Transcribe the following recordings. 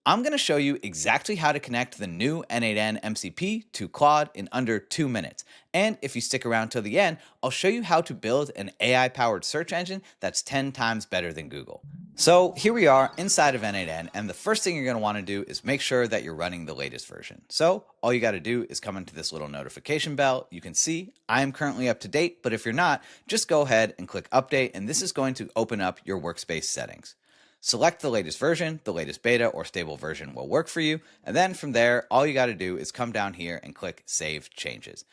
I'm going to show you exactly how to connect the new n8n MCP to Claude in under 2 minutes. And if you stick around till the end, I'll show you how to build an AI-powered search engine that's 10 times better than Google. So here we are inside of n8n, and the first thing you're going to want to do is make sure that you're running the latest version. So all you got to do is come into this little notification bell. You can see I am currently up to date, but if you're not, just go ahead and click update, and this is going to open up your workspace settings. Select the latest version, the latest beta or stable version will work for you, and then from there, all you got to do is come down here and click Save Changes.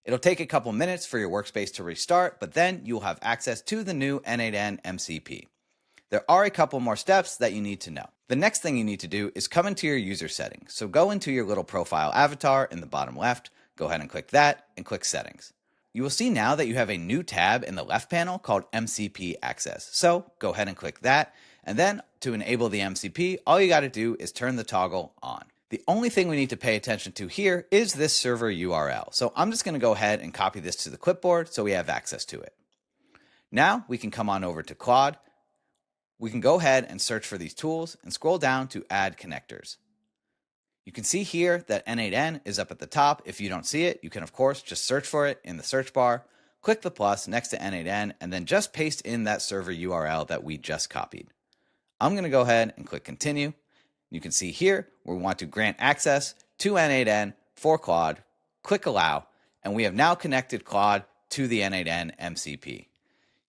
It'll take a couple minutes for your workspace to restart, but then you'll have access to the new n8n MCP. There are a couple more steps that you need to know. The next thing you need to do is come into your user settings. So go into your little profile avatar in the bottom left, go ahead and click that, and click Settings. You will see now that you have a new tab in the left panel called MCP Access. So go ahead and click that. And then to enable the MCP, all you got to do is turn the toggle on. The only thing we need to pay attention to here is this server URL. So I'm just going to go ahead and copy this to the clipboard so we have access to it. Now we can come on over to Claude. We can go ahead and search for these tools and scroll down to Add Connectors. You can see here that n8n is up at the top. If you don't see it, you can of course just search for it in the search bar, click the plus next to n8n, and then just paste in that server URL that we just copied. I'm going to go ahead and click Continue. You can see here we want to grant access to n8n for Claude, click Allow, and we have now connected Claude to the n8n MCP.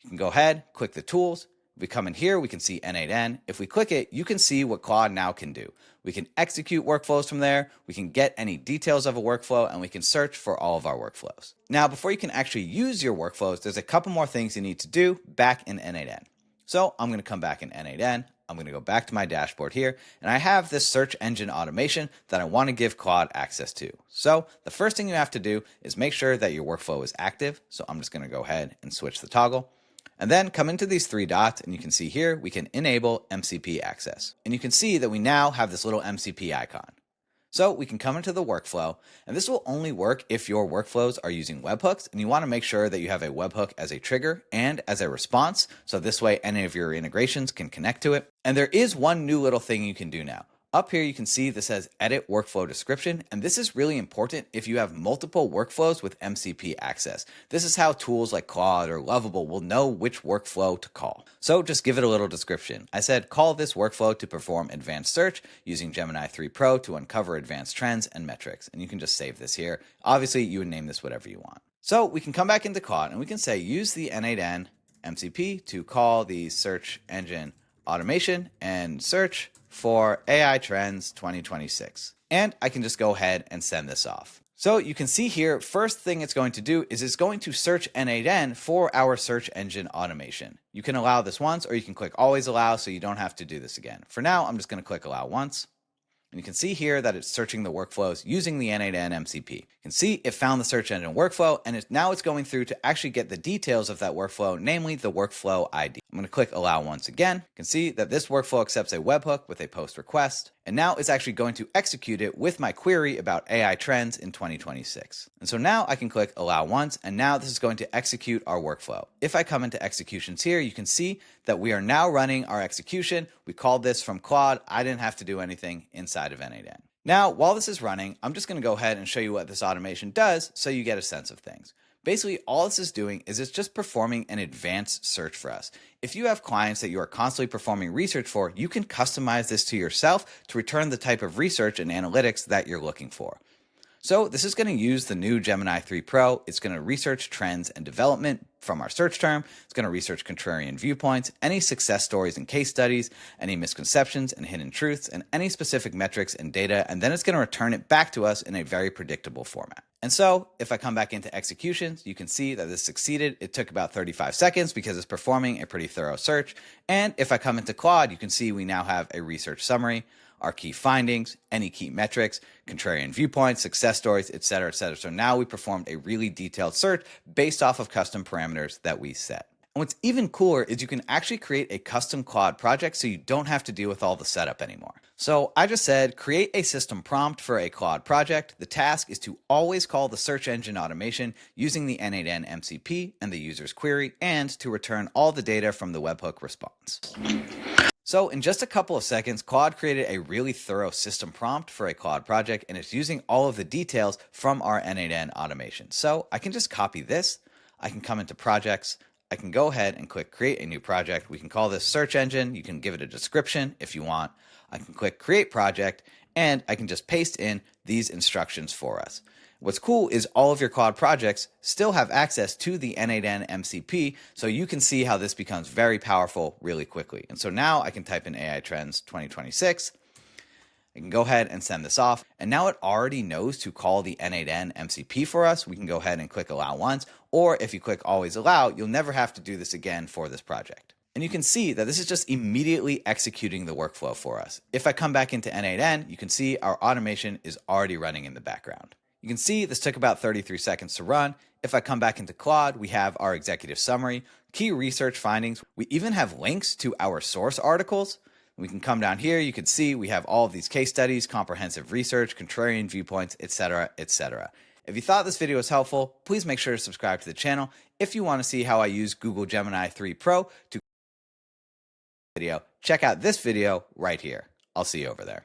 You can go ahead, click the tools. If we come in here, we can see n8n. If we click it, you can see what Claude now can do. We can execute workflows from there, we can get any details of a workflow, and we can search for all of our workflows. Now, before you can actually use your workflows, there's a couple more things you need to do back in n8n. So I'm going to come back in n8n. I'm going to go back to my dashboard here, and I have this search engine automation that I want to give Claude access to. So the first thing you have to do is make sure that your workflow is active. So I'm just going to go ahead and switch the toggle. And then come into these three dots, and you can see here we can enable MCP access. And you can see that we now have this little MCP icon. So we can come into the workflow, and this will only work if your workflows are using webhooks, and you want to make sure that you have a webhook as a trigger and as a response, so this way any of your integrations can connect to it. And there is one new little thing you can do now. Up here you can see this says Edit Workflow Description, and this is really important if you have multiple workflows with MCP access. This is how tools like Claude or Lovable will know which workflow to call. So just give it a little description. I said call this workflow to perform advanced search using Gemini 3 Pro to uncover advanced trends and metrics. And you can just save this here. Obviously you would name this whatever you want. So we can come back into Claude and we can say use the n8n MCP to call the search engine automation and search for AI Trends 2026. And I can just go ahead and send this off. So you can see here, first thing it's going to do is it's going to search n8n for our search engine automation. You can allow this once, or you can click always allow so you don't have to do this again. For now, I'm just going to click allow once. And you can see here that it's searching the workflows using the n8n MCP. You can see it found the search engine workflow, and now it's going through to actually get the details of that workflow, namely the workflow ID. I'm going to click allow once again. You can see that this workflow accepts a webhook with a post request, and now it's actually going to execute it with my query about AI trends in 2026. And so now I can click allow once, and now this is going to execute our workflow. If I come into executions here, you can see that we are now running our execution. We called this from Claude. I didn't have to do anything inside of n8n. Now, while this is running, I'm just going to go ahead and show you what this automation does so you get a sense of things. Basically, all this is doing is it's just performing an advanced search for us. If you have clients that you are constantly performing research for, you can customize this to yourself to return the type of research and analytics that you're looking for. So this is going to use the new Gemini 3 Pro. It's going to research trends and development from our search term. It's going to research contrarian viewpoints, any success stories and case studies, any misconceptions and hidden truths, and any specific metrics and data, and then it's going to return it back to us in a very predictable format. And so if I come back into executions, you can see that this succeeded. It took about 35 seconds because it's performing a pretty thorough search. And if I come into Claude, you can see we now have a research summary, our key findings, any key metrics, contrarian viewpoints, success stories, etc., etc. So now we performed a really detailed search based off of custom parameters that we set. And what's even cooler is you can actually create a custom Claude project so you don't have to deal with all the setup anymore. So I just said create a system prompt for a Claude project. The task is to always call the search engine automation using the n8n MCP and the user's query, and to return all the data from the webhook response. So in just a couple of seconds, Claude created a really thorough system prompt for a Claude project, and it's using all of the details from our n8n automation. So I can just copy this. I can come into projects. I can go ahead and click create a new project. We can call this search engine. You can give it a description if you want. I can click create project, and I can just paste in these instructions for us. What's cool is all of your Claude projects still have access to the n8n MCP, so you can see how this becomes very powerful really quickly. And so now I can type in AI Trends 2026. I can go ahead and send this off, and now it already knows to call the n8n MCP for us. We can go ahead and click allow once, or if you click always allow, you'll never have to do this again for this project. And you can see that this is just immediately executing the workflow for us. If I come back into n8n, you can see our automation is already running in the background. You can see this took about 33 seconds to run. If I come back into Claude, we have our executive summary, key research findings. We even have links to our source articles. We can come down here. You can see we have all of these case studies, comprehensive research, contrarian viewpoints, etc., etc. If you thought this video was helpful, please make sure to subscribe to the channel. If you want to see how I use Google Gemini 3 Pro to check out this video right here. I'll see you over there.